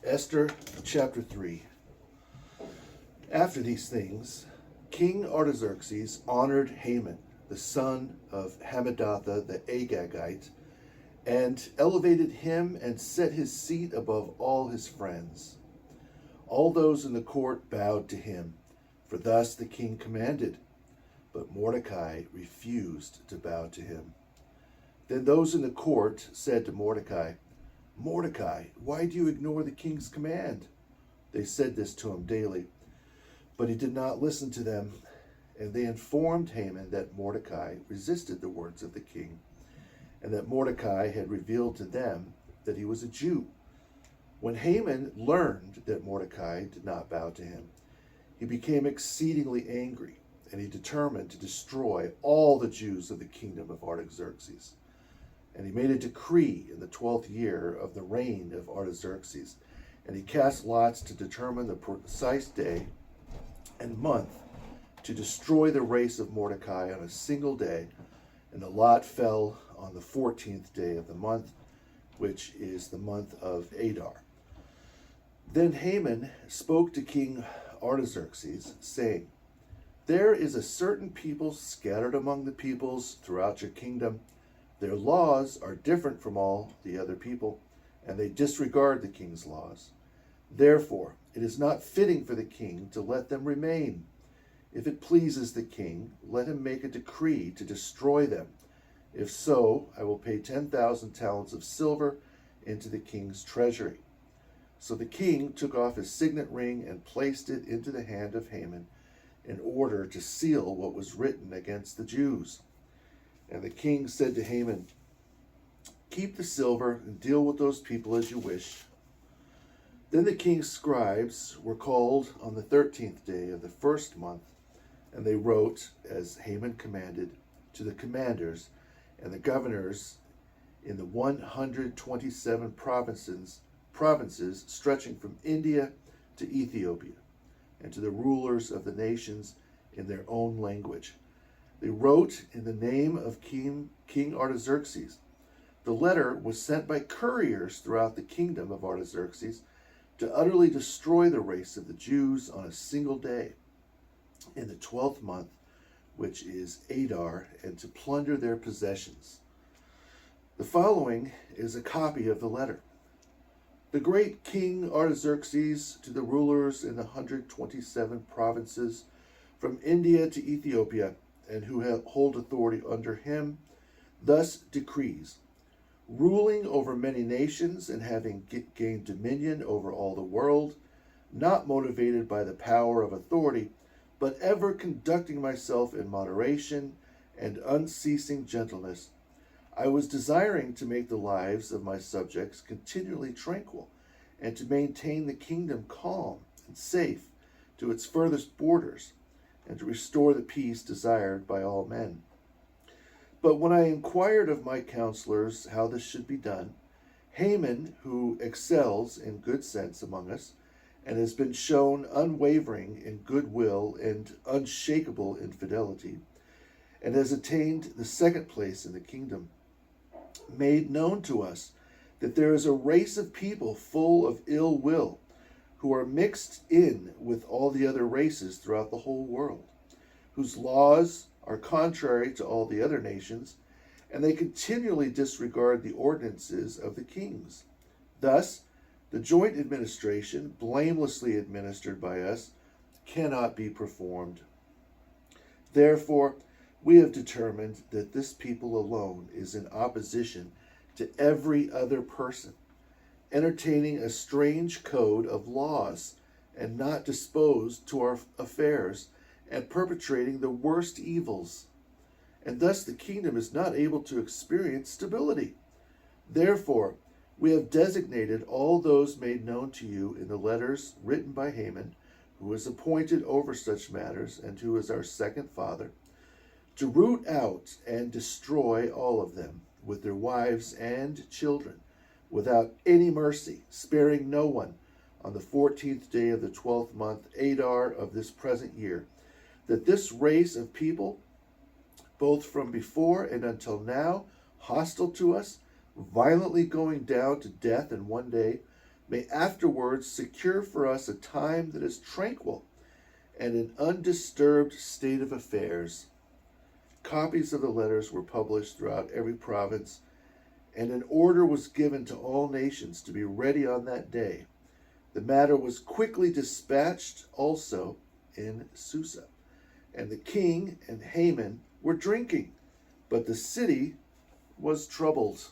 Esther chapter 3. After these things, King Artaxerxes honored Haman, the son of Hammedatha the Agagite, and elevated him and set his seat above all his friends. All those in the court bowed to him, for thus the king commanded. But Mordecai refused to bow to him. Then those in the court said to Mordecai, "Mordecai, why do you ignore the king's command?" They said this to him daily, but he did not listen to them. And they informed Haman that Mordecai resisted the words of the king, and that Mordecai had revealed to them that he was a Jew. When Haman learned that Mordecai did not bow to him, he became exceedingly angry, and he determined to destroy all the Jews of the kingdom of Artaxerxes. And he made a decree in the 12th year of the reign of Artaxerxes, and he cast lots to determine the precise day and month to destroy the race of Mordecai on a single day, and the lot fell on the 14th day of the month, which is the month of Adar. Then Haman spoke to King Artaxerxes, saying, "There is a certain people scattered among the peoples throughout your kingdom. Their laws are different from all the other people, and they disregard the king's laws. Therefore, it is not fitting for the king to let them remain. If it pleases the king, let him make a decree to destroy them. If so, I will pay 10,000 talents of silver into the king's treasury." So the king took off his signet ring and placed it into the hand of Haman in order to seal what was written against the Jews. And the king said to Haman, "Keep the silver and deal with those people as you wish." Then the king's scribes were called on the 13th day of the first month, and they wrote, as Haman commanded, to the commanders and the governors in the 127 provinces stretching from India to Ethiopia, and to the rulers of the nations in their own language. They wrote in the name of King Artaxerxes. The letter was sent by couriers throughout the kingdom of Artaxerxes to utterly destroy the race of the Jews on a single day, in the 12th month, which is Adar, and to plunder their possessions. The following is a copy of the letter. The great King Artaxerxes, to the rulers in the 127 provinces from India to Ethiopia, and who hold authority under him, thus decrees: ruling over many nations and having gained dominion over all the world, not motivated by the power of authority, but ever conducting myself in moderation and unceasing gentleness, I was desiring to make the lives of my subjects continually tranquil, and to maintain the kingdom calm and safe to its furthest borders, and to restore the peace desired by all men. But when I inquired of my counselors how this should be done, Haman, who excels in good sense among us, and has been shown unwavering in good will and unshakable in fidelity, and has attained the second place in the kingdom, made known to us that there is a race of people full of ill will, who are mixed in with all the other races throughout the whole world, whose laws are contrary to all the other nations, and they continually disregard the ordinances of the kings. Thus, the joint administration, blamelessly administered by us, cannot be performed. Therefore, we have determined that this people alone is in opposition to every other person, entertaining a strange code of laws, and not disposed to our affairs, and perpetrating the worst evils. And thus the kingdom is not able to experience stability. Therefore, we have designated all those made known to you in the letters written by Haman, who is appointed over such matters, and who is our second father, to root out and destroy all of them, with their wives and children, without any mercy, sparing no one, on the 14th day of the 12th month, Adar, of this present year, that this race of people, both from before and until now, hostile to us, violently going down to death in one day, may afterwards secure for us a time that is tranquil and an undisturbed state of affairs. Copies of the letters were published throughout every province, and an order was given to all nations to be ready on that day. The matter was quickly dispatched also in Susa, and the king and Haman were drinking, but the city was troubled.